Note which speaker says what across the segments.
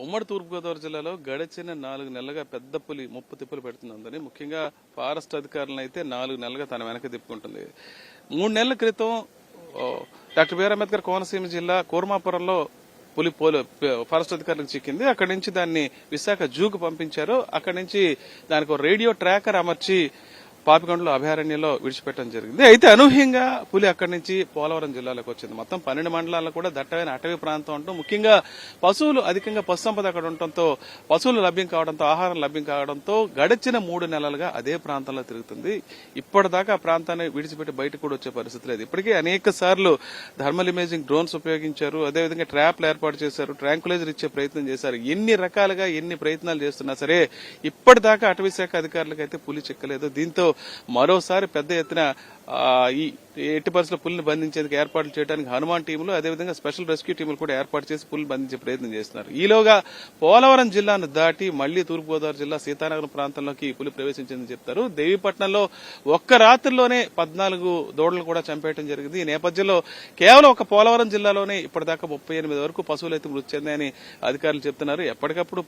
Speaker 1: ఉమ్మడి తూర్పుగోదావరి జిల్లాలో గడిచిన 4 నెలలుగా పెద్ద పులి ముప్పు తిప్పులు పెడుతుందని ముఖ్యంగా ఫారెస్ట్ అధికారులను అయితే 4 నెలలుగా తన వెనక తిప్పుకుంటుంది. 3 నెలల క్రితం డాక్టర్ బిఆర్ అంబేద్కర్ కోనసీమ జిల్లా కూర్మాపురంలో పులి ఫారెస్ట్ అధికారులకు చిక్కింది. అక్కడి నుంచి దాన్ని విశాఖ జూకు పంపించారు. అక్కడి నుంచి దానికి రేడియో ట్రాకర్ అమర్చి పాపికొండలో అభయారణ్యంలో విడిచిపెట్టడం జరిగింది. అయితే అనూహ్యంగా పులి అక్కడి నుంచి పోలవరం జిల్లాలోకి వచ్చింది. మొత్తం 12 మండలాల్లో కూడా దట్టమైన అటవీ ప్రాంతం అంటూ ముఖ్యంగా పశువులు అధికంగా పశు సంపద అక్కడ ఉండటంతో పశువులు లభ్యం కావడంతో ఆహారం లభ్యం కావడంతో గడిచిన 3 నెలలుగా అదే ప్రాంతంలో తిరుగుతుంది. ఇప్పటిదాకా ఆ ప్రాంతాన్ని విడిచిపెట్టి బయటకు కూడా వచ్చే పరిస్థితి లేదు. ఇప్పటికే అనేక సార్లు థర్మల్ ఇమేజింగ్ డ్రోన్స్ ఉపయోగించారు. అదేవిధంగా ట్రాప్లు ఏర్పాటు చేశారు, ట్రాంకులైజర్ ఇచ్చే ప్రయత్నం చేశారు. ఎన్ని రకాలుగా ఎన్ని ప్రయత్నాలు చేస్తున్నా సరే ఇప్పటిదాకా అటవీ శాఖ అధికారులకు అయితే పులి చిక్కలేదు. దీంతో మరోసారి పెద్ద ఎత్తున ఈ ఎట్టి పరిస్థితుల్లో పులిని బంధించేందుకు ఏర్పాట్లు చేయడానికి హనుమాన్ టీములు అదేవిధంగా స్పెషల్ రెస్క్యూ టీములు కూడా ఏర్పాటు చేసి పులిని బంధించే ప్రయత్నం చేస్తున్నారు. ఈలోగా పోలవరం జిల్లాను దాటి మళ్లీ తూర్పుగోదావరి జిల్లా సీతానగరం ప్రాంతంలోకి పులి ప్రవేశించిందని చెప్తారు. దేవీపట్నంలో ఒక్క రాత్రిలోనే 14 దూడలు కూడా చంపేయడం జరిగింది. ఈ నేపథ్యంలో కేవలం ఒక పోలవరం జిల్లాలోనే ఇప్పటిదాకా 38 వరకు పశువులు అయితే మృతి చెందాయని అధికారులు చెప్తున్నారు. ఎప్పటికప్పుడు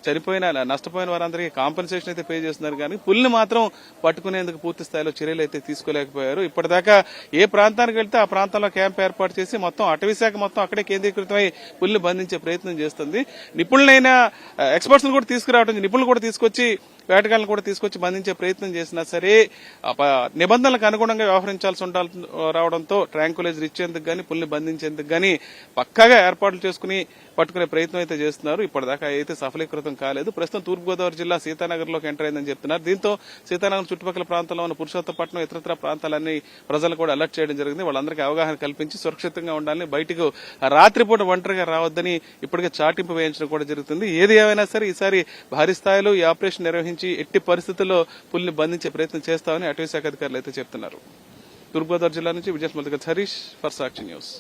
Speaker 1: చనిపోయిన నష్టపోయిన వారందరికీ కాంపెన్సేషన్ అయితే పే చేస్తున్నారు, కానీ పులిని మాత్రం పట్టుకునేందుకు పూర్తి స్థాయిలో చర్యలు అయితే తీసుకోలేకపోయారు. ఇప్పటిదాకా ఏ ప్రాంతానికి వెళ్తే ఆ ప్రాంతంలో క్యాంప్ ఏర్పాటు చేసి మొత్తం అటవీ శాఖ మొత్తం అక్కడే కేంద్రీకృతమై పులిని బంధించే ప్రయత్నం చేస్తుంది. నిపుణులైన ఎక్స్పర్ట్స్ కూడా తీసుకురావడం, నిపుణులు కూడా తీసుకొచ్చి వేటగాళ్లను కూడా తీసుకొచ్చి బంధించే ప్రయత్నం చేసినా సరే నిబంధనలకు అనుగుణంగా వ్యవహరించాల్సి రావడంతో ట్రాంకులైజర్ ఇచ్చేందుకు గానీ పులిని బంధించేందుకు గానీ పక్కాగా ఏర్పాట్లు చేసుకుని పట్టుకునే ప్రయత్నం అయితే చేస్తున్నారు. ఇప్పటిదాకా అయితే సఫలీకృతం కాలేదు. ప్రస్తుతం తూర్పుగోదావరి జిల్లా సీతానగర్లోకి ఎంటర్ అయిందని చెప్తున్నారు. దీంతో సీతానగర్ చుట్టుపక్కల ప్రాంతంలో ఉన్న పురుషోత్తపట్నం ఇతరత్ర ప్రాంతాలన్నీ ప్రజలు కూడా అలర్ట్ చేయడం జరిగింది. వాళ్ళందరికీ అవగాహన కల్పించి సురక్షితంగా ఉండాలని, బయటకు రాత్రిపూట ఒంటరిగా రావద్దని ఇప్పటికే చాటింపు వేయించడం కూడా జరుగుతుంది. ఏది ఏమైనా సరే ఈసారి భారీ స్థాయిలో ఈ ఆపరేషన్ నిర్వహించి ఎట్టి పరిస్థితుల్లో పులిని బంధించే ప్రయత్నం చేస్తామని అటవీ శాఖ అధికారులు అయితే చెప్తున్నారు. తూర్పుగోదావరి జిల్లా నుంచి విజయస్మృతిగా హరీష్ ఫర్ సాక్షి న్యూస్.